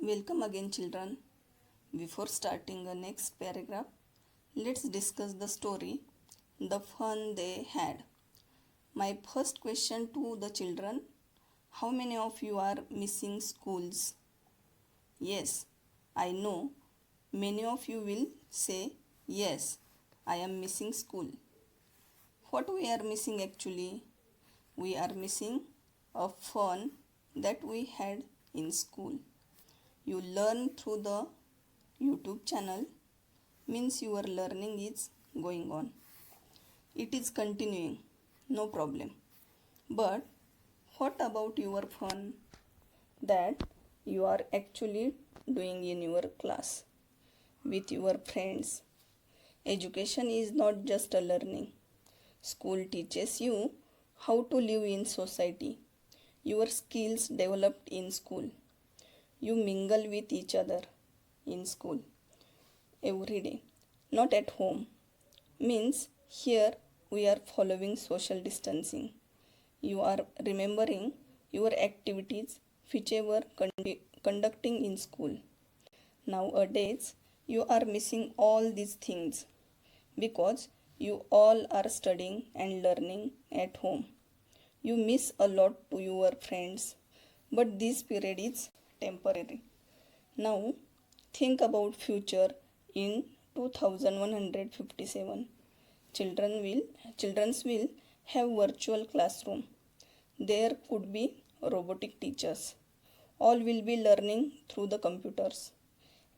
Welcome again, children. Before starting the next paragraph, let's discuss the story, the fun they had. My first question to the children: how many of you are missing schools? Yes, I know many of you will say, yes, I am missing school. What we are missing actually? We are missing a fun that we had in school. You learn through the YouTube channel, means your learning is going on. It is continuing, no problem. But what about your fun that you are actually doing in your class with your friends? Education is not just a learning. School teaches you how to live in society. Your skills developed in school. You mingle with each other in school every day, not at home. Means here we are following social distancing. You are remembering your activities which were conducting in school. Nowadays, you are missing all these things because you all are studying and learning at home. You miss a lot to your friends, but this period is temporary. Now, think about future in 2157. Children's will have virtual classroom. There could be robotic teachers. All will be learning through the computers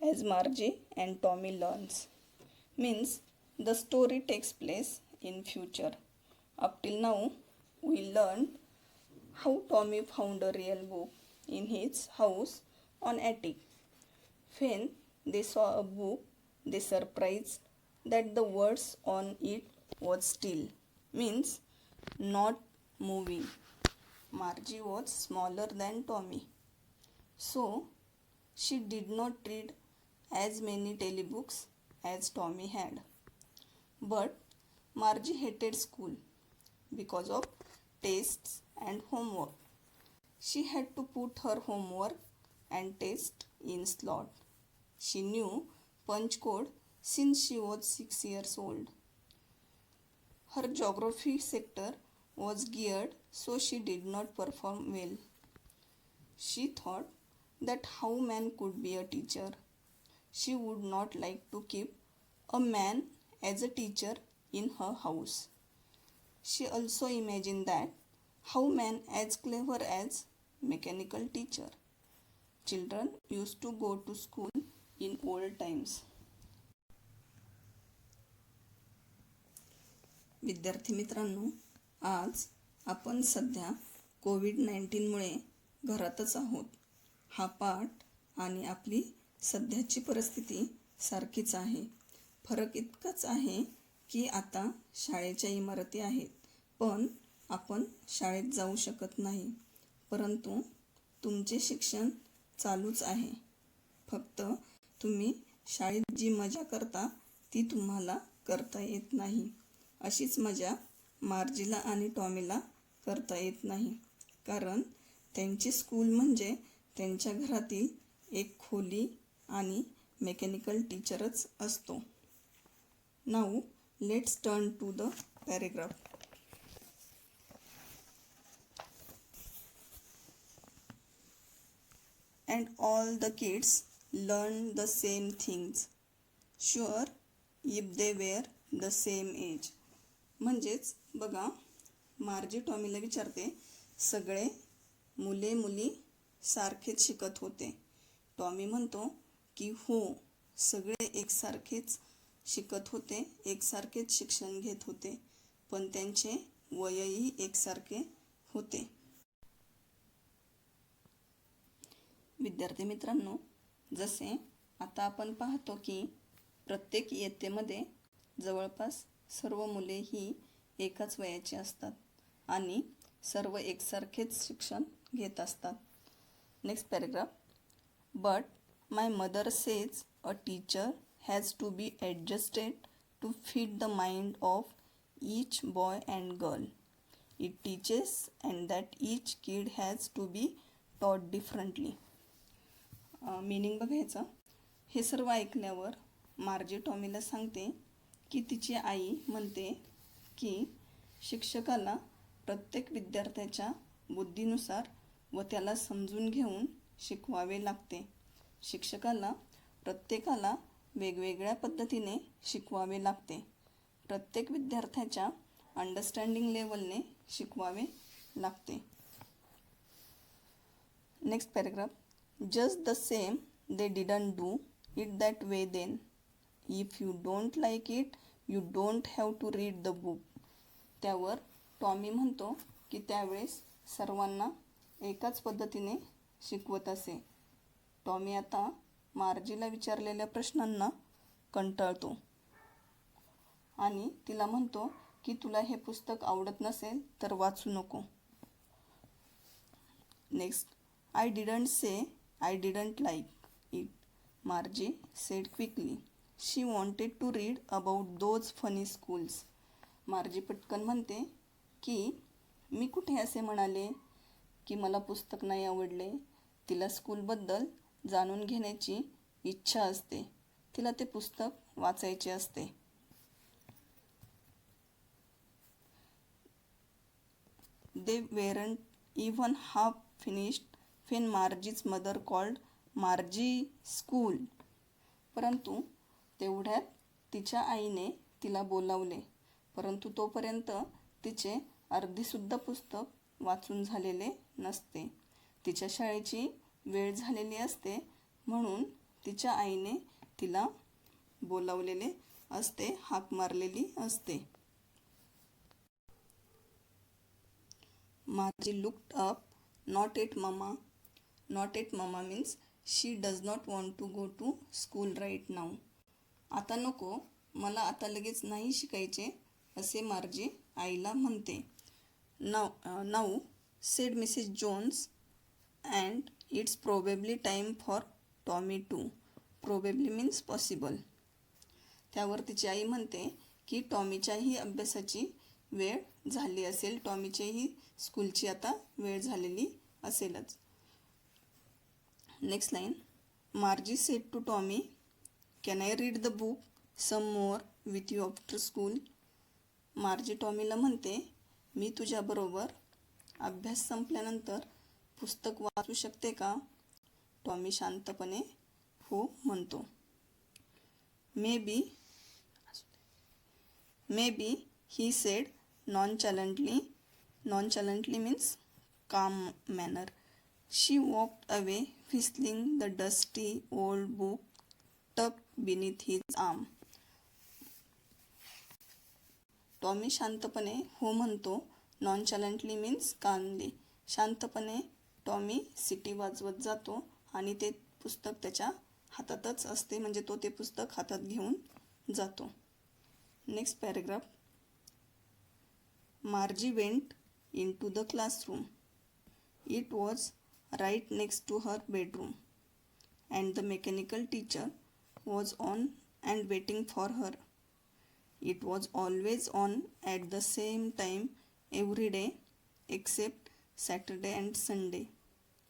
as Margie and Tommy learns. Means the story takes place in future. Up till now, we learned how Tommy found a real book in his house on attic. When they saw a book, they surprised that the words on it was still, means not moving. Margie was smaller than Tommy, so she did not read as many telebooks as Tommy had. But Margie hated school because of tests and homework. She had to put her homework and test in slot. She knew punch code since she was 6 years old. Her geography sector was geared so she did not perform well. She thought that how man could be a teacher. She would not like to keep a man as a teacher in her house. She also imagined that how man as clever as mechanical teacher. Children used to go to school in old times. विद्यार्थी मित्रांनो, आज आपण सध्या कोविड-19मुळे घरातच आहोत. हा पाठ आणि आपली सध्याची परिस्थिती सारखीच आहे. फरक इतकाच आहे की आता शाळेच्या इमारती आहेत, पण आपण शाळेत जाऊ शकत नाही. परंतु तुमचे शिक्षण चालूच आहे. फक्त तुम्ही शाळेत जी मजा करता ती तुम्हाला करता येत नाही. अशीच मजा मार्जीला आणि टॉमीला करता येत नाही, कारण त्यांची स्कूल म्हणजे त्यांच्या घरातील एक खोली आणि मेकॅनिकल टीचरच असतो. Now let's turn to the paragraph. And all the kids learned the same things, sure if they were the same age. म्हणजेच बघा, मार्जी टॉमीला विचारते, सगळे मुले सारखेच शिकत होते. टॉमी म्हणतो की हो, सगळे एकसारखेच शिकत होते, एकसारखेच शिक्षण घेत होते, पण त्यांचे वयही एकसारखे होते. विद्यार्थी मित्रांनो, जसे आता आपण पाहतो की प्रत्येक इयत्तेमध्ये जवळपास सर्व मुले ही एकाच वयाची असतात आणि सर्व एकसारखेच शिक्षण घेत असतात. Next paragraph. But my mother says a teacher has to be adjusted to fit the mind of each boy and girl. It teaches and that each kid has to be taught differently. Meaning बघायचं. हे सर्व ऐकल्यावर मार्जी टॉमीला सांगते की तिची आई म्हणते की शिक्षकाला प्रत्येक विद्यार्थ्याच्या बुद्धीनुसार व त्याला समजून घेऊन शिकवावे लागते. शिक्षकाला प्रत्येकाला वेगवेगळ्या पद्धतीने शिकवावे लागते. प्रत्येक विद्यार्थ्याच्या अंडरस्टँडिंग लेवलने शिकवावे लागते. Next paragraph. Just the same they didn't do it that way then. If you don't like it you don't have to read the book. त्यावर टॉमी म्हणतो की त्यावेळेस सर्वांना एकाच पद्धतीने शिकवत असे. टॉमी आता मार्जीला विचारलेल्या प्रश्नांना कंटाळतो आणि तिला म्हणतो की तुला हे पुस्तक आवडत नसेल तर वाचू नको. Next. I didn't say I didn't like it, Margie said quickly. She wanted to read about those funny schools. Margie पटकन म्हणते की मी कुठे असे म्हणाले की मला पुस्तक नाही आवडले. तिला स्कूलबद्दल जाणून घेण्याची इच्छा असते. तिला ते पुस्तक वाचायचे असते. They weren't even half finished when Margie's mother called Margie school. परंतु तेवढ्यात तिच्या आईने तिला बोलावले. परंतु तोपर्यंत तिचे अर्धीसुद्धा पुस्तक वाचून झालेले नसते. तिच्या शाळेची वेळ झालेली असते म्हणून तिच्या आईने तिला बोलावलेले असते, हाक मारलेली असते. Margie looked up, not at Mama. Not at Mama means she does not want to go to school right now. आता नको, मला आता लगेच नाही शिकायचे असे मार्जी आईला म्हणते. Now said Mrs. Jones, and it's probably time for Tommy too. Probably means possible. त्यावर तिची आई म्हणते की टॉमीच्याही अभ्यासाची वेळ झाली असेल, टॉमीच्याही स्कूलची आता वेळ झालेली असेलच. Next line. Margie said to Tommy, can I read the book some more with you after school. Margie टॉमीला म्हणते, मी तुझ्याबरोबर अभ्यास संपल्यानंतर पुस्तक वाचू शकते का. टॉमी शांतपणे हो म्हणतो. May be he said nonchalantly. Nonchalantly means calm manner. She walked away whistling the dusty old book tucked beneath his arm. Tommy शांतपणे हो म्हणतो. नॉनचॅलंटली मीन्स कामली. शांतपणे टॉमी सिटी वाजवत जातो आणि ते पुस्तक त्याच्या हातातच असते, म्हणजे तो ते पुस्तक हातात घेऊन जातो. Next paragraph. Margie went into the classroom. It was right next to her bedroom, and the mechanical teacher was on and waiting for her. It was always on at the same time every day except Saturday and Sunday,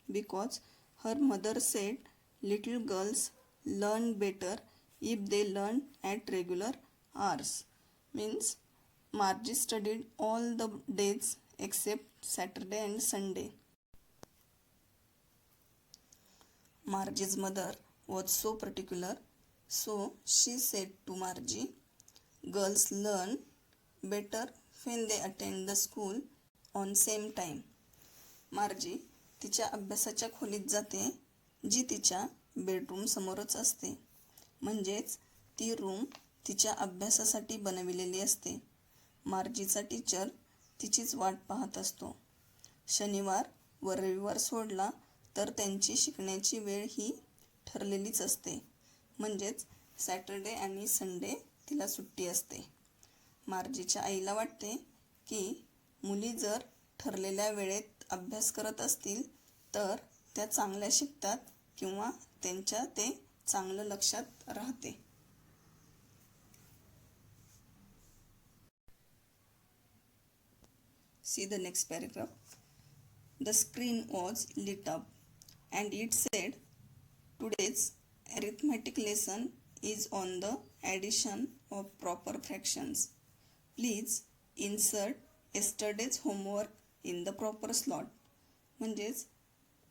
because her mother said little girls learn better if they learn at regular hours. Means Margie studied all the days except Saturday and Sunday. Margie's mother was so particular, so she said to Margie, girls learn better when they attend the school on same time. मार्जी तिच्या अभ्यासाच्या खोलीत जाते, जी तिच्या bedroom समोरच असते. म्हणजेच ती room तिच्या अभ्यासासाठी बनविलेली असते. मार्जीचा टीचर तिचीच वाट पाहत असतो. शनिवार व रविवार सोडला तर त्यांची शिकण्याची वेळ ही ठरलेलीच असते. म्हणजेच सॅटर्डे आणि संडे तिला सुट्टी असते. मार्जीच्या आईला वाटते की मुली जर ठरलेल्या वेळेत अभ्यास करत असतील तर त्या चांगल्या शिकतात किंवा त्यांच्या ते चांगलं लक्षात राहते. See the next paragraph. The screen was lit up and it said, Today's arithmetic lesson is on the addition of proper fractions. Please insert yesterday's homework in the proper slot. म्हणजेच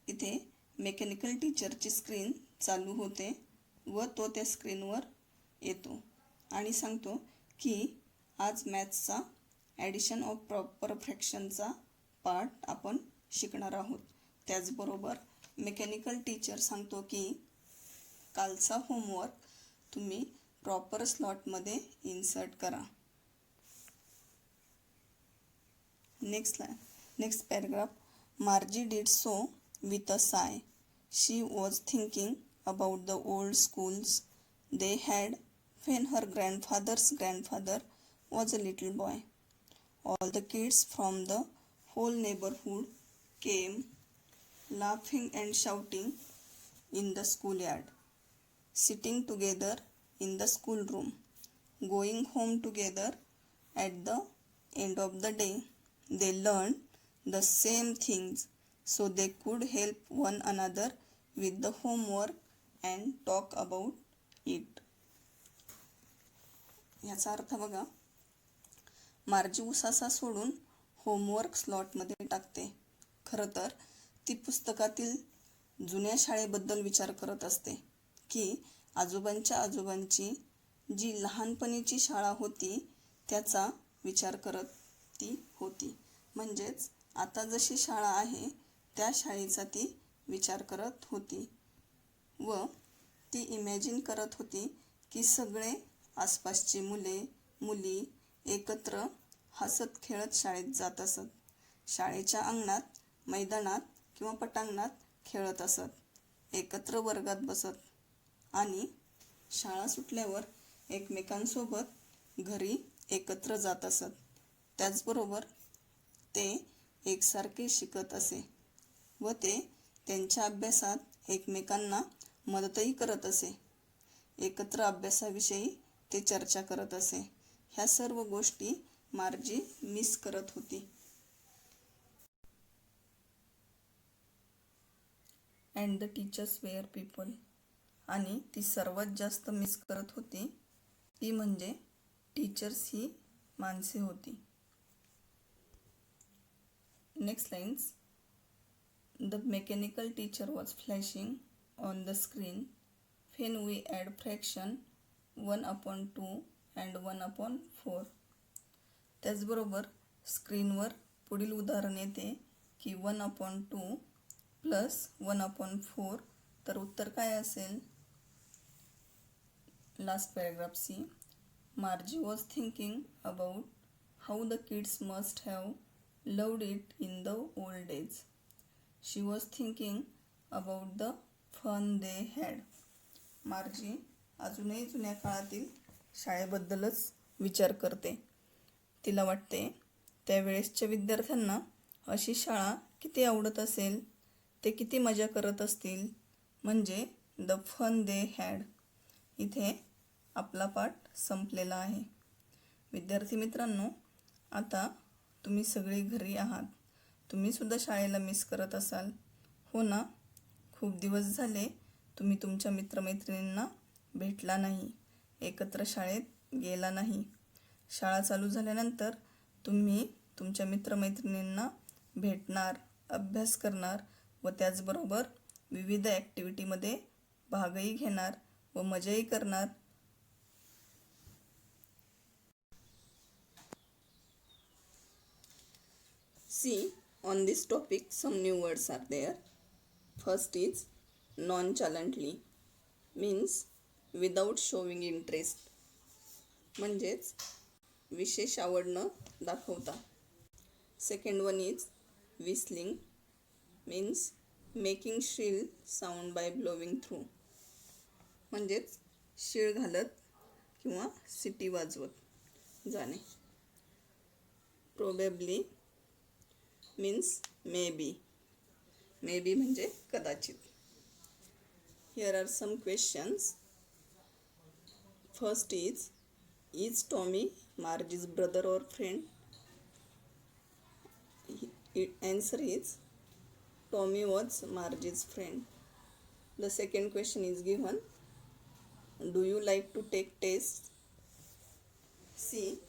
इथे मेकॅनिकल टीचरची स्क्रीन चालू होते व तो त्या स्क्रीनवर येतो आणि सांगतो की आज मॅथ्सचा ॲडिशन ऑफ प्रॉपर फ्रॅक्शनचा पार्ट आपण शिकणार आहोत. त्याचबरोबर मेकॅनिकल टीचर सांगतो की कालचा होमवर्क तुम्ही प्रॉपर स्लॉटमध्ये इन्सर्ट करा. Next paragraph. Margie did so with a sigh. She was thinking about the old schools they had when her grandfather's grandfather was a little boy. All the kids from the whole neighborhood came laughing and shouting in the schoolyard, sitting together in the schoolroom, going home together at the end of the day. They learned the same things so they could help one another with the homework and talk about it. याचा अर्थ बघा. मार्जी उसासा सोडून homework स्लॉटमध्ये टाकते. खरं तर ती पुस्तकातील जुन्या शाळेबद्दल विचार करत असते की आजोबांची जी लहानपणीची शाळा होती त्याचा विचार करत ती होती. म्हणजेच आता जशी शाळा आहे त्या शाळेचा ती विचार करत होती व ती इमॅजिन करत होती की सगळे आसपासची मुली एकत्र हसत खेळत शाळेत जात असत. शाळेच्या अंगणात, मैदानात किंवा पटांगणात खेळत असत, एकत्र वर्गात बसत आणि शाळा सुटल्यावर एकमेकांसोबत घरी एकत्र जात असत. त्याचबरोबर ते एकसारखे शिकत असे व ते त्यांच्या अभ्यासात एकमेकांना मदतही करत असे. एकत्र अभ्यासाविषयी ते चर्चा करत असे. ह्या सर्व गोष्टी मार्जी मिस करत होती. And the teachers were people. आणि ती सर्वात जास्त मिस करत होती ती म्हणजे टीचर्स ही माणसे होती. Next lines. The mechanical teacher was flashing on the screen when we add fraction 1/2 and 1/4. त्याचबरोबर स्क्रीनवर पुढील उदाहरण येते की 1/2 प्लस 1/4. तर उत्तर काय असेल? Last paragraph C. Margie was thinking about how the kids must have loved it in the old days. She was thinking about the fun they had. मार्जी अजूनही जुन्या काळातील शाळेबद्दलच विचार करते. तिला वाटते त्यावेळेसच्या विद्यार्थ्यांना अशी शाळा किती आवडत असेल, ते किती मजा करत असतील. म्हणजे द फन दे हॅड. इथे आपला पाठ संपलेला आहे. विद्यार्थी मित्रांनो, आता तुम्ही सगळे घरी आहात. तुम्हीसुद्धा शाळेला मिस करत असाल, हो ना? खूप दिवस झाले तुम्ही तुमच्या मित्रमैत्रिणींना भेटला नाही, एकत्र शाळेत गेला नाही. शाळा चालू झाल्यानंतर तुम्ही तुमच्या मित्रमैत्रिणींना भेटणार, अभ्यास करणार व त्याचबरोबर विविध ॲक्टिव्हिटीमध्ये भागही घेणार व मजाही करणार. See, on this topic some new words are there. First is nonchalantly, means without showing interest. म्हणजेच विशेष आवड न दाखवता. Second one is whistling, means making shrill sound by blowing through. म्हणजेच शिळ घालत किंवा सिटी वाजवत जाणे. Probably means maybe. Maybe म्हणजे कदाचित. Here are some questions. First is Tommy Margie's brother or friend? Answer is Tommy was Margie's friend. The second question is given. Do you like to take tests? See,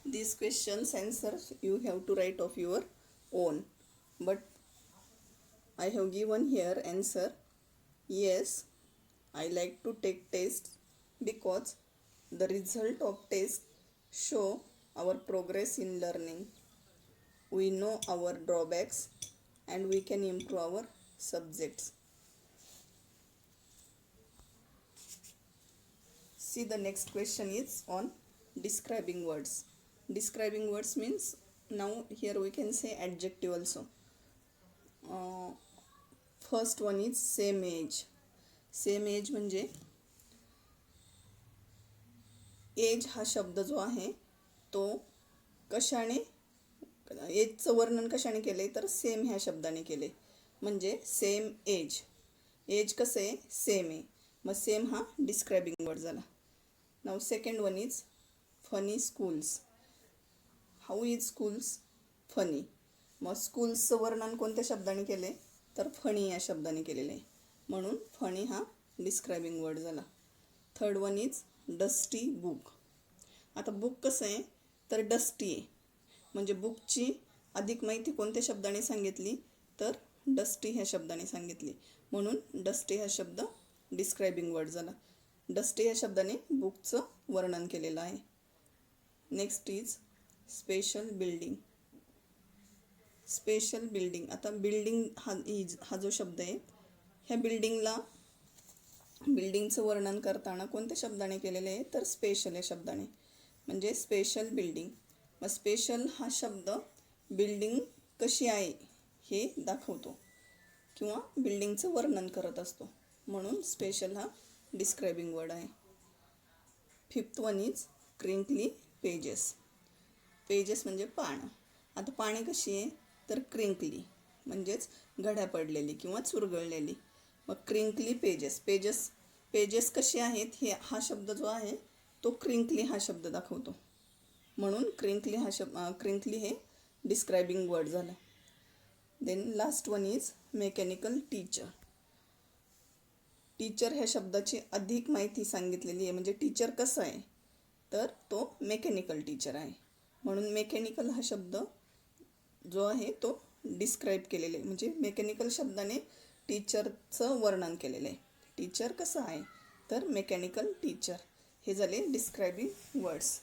these questions answers you have to write of your own. But I have given here answer. Yes, I like to take tests because the result of tests show our progress in learning. We know our drawbacks and we can improve our subjects. See, the next question is on describing words. Describing words means now here we can say adjective also. First one is same age. Same age म्हणजे age हा शब्द जो आहे तो कशाने एजचं वर्णन कशाने केले तर सेम ह्या शब्दाने केले. म्हणजे सेम एज. एज कसं आहे सेम आहे, मग सेम हा डिस्क्रायबिंग वर्ड झाला. नाव second one is funny schools. How is schools funny. मग स्कूल्सचं वर्णन कोणत्या शब्दाने केले तर फनी या शब्दाने केलेले आहे, म्हणून फनी हा डिस्क्रायबिंग वर्ड झाला. Third one is dusty book. आता बुक कसं आहे तर डस्टी आहे, म्हणजे बुकची अधिक माहिती कोणत्या शब्दाने सांगितली तर डस्टी ह्या शब्दाने सांगितली, म्हणून डस्टी हा शब्द डिस्क्रायबिंग वर्ड झाला. डस्टी ह्या शब्दाने बुकचं वर्णन केलेलं आहे. Next is special building. Special building. आता बिल्डिंग हा जो शब्द आहे ह्या बिल्डिंगचं वर्णन करताना कोणत्या शब्दाने केलेले आहे तर स्पेशल या शब्दाने, म्हणजे स्पेशल बिल्डिंग. मग स्पेशल हा शब्द बिल्डिंग कशी आहे हे दाखवतो किंवा बिल्डिंगचं वर्णन करत असतो, म्हणून स्पेशल हा डिस्क्रायबिंग वर्ड आहे. Fifth one is crinkly pages. Pages म्हणजे पानं. आता पाने कशी आहे तर क्रिंकली म्हणजेच घड्या पडलेली किंवा चुरगळलेली. मग क्रिंकली पेजेस. पेजेस कसे आहेत हे हा शब्द जो आहे तो क्रिंकली हा शब्द दाखवतो, म्हणून क्रिंकली हे डिस्क्रायबिंग वर्ड झालं. Then last one is mechanical teacher. Teacher ह्या शब्दाची अधिक माहिती सांगितलेली आहे, म्हणजे टीचर कसं आहे तर तो मेकॅनिकल टीचर आहे, म्हणून मेकॅनिकल हा शब्द जो आहे तो डिस्क्राईब केलेले आहे, म्हणजे मेकॅनिकल शब्दाने टीचरचं वर्णन केलेलं आहे. टीचर कसं आहे तर मेकॅनिकल टीचर. हे झाले डिस्क्रायबिंग वर्ड्स.